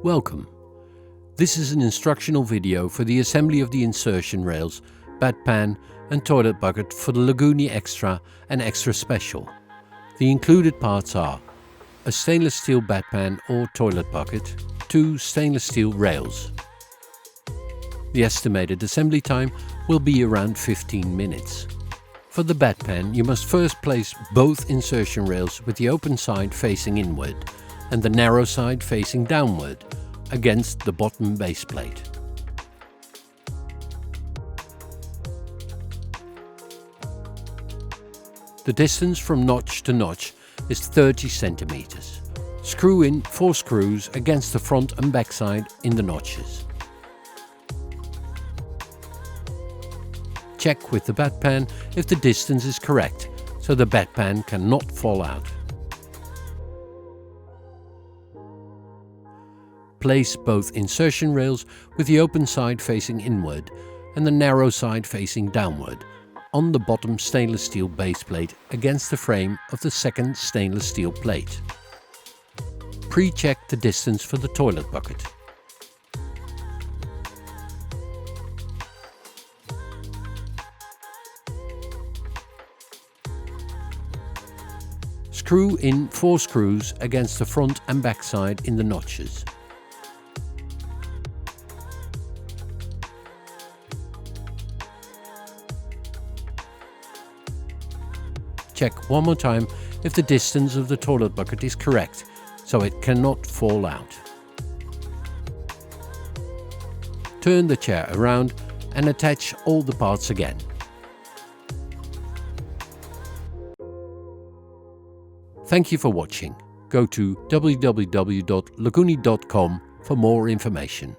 Welcome. This is an instructional video for the assembly of the insertion rails, bedpan and toilet bucket for the Lagooni Extra and Extra Special. The included parts are a stainless steel bedpan or toilet bucket, 2 stainless steel rails. The estimated assembly time will be around 15 minutes. For the bedpan, you must first place both insertion rails with the open side facing inward and the narrow side facing downward against the bottom base plate. The distance from notch to notch is 30 centimeters. Screw in 4 screws against the front and back side in the notches. Check with the bedpan if the distance is correct, so the bedpan cannot fall out. Place both insertion rails with the open side facing inward and the narrow side facing downward on the bottom stainless steel base plate against the frame of the second stainless steel plate. Pre-check the distance for the toilet bucket. Screw in 4 screws against the front and back side in the notches. Check one more time if the distance of the toilet bucket is correct, so it cannot fall out. Turn the chair around and attach all the parts again. Thank you for watching. Go to www.lagooni.com for more information.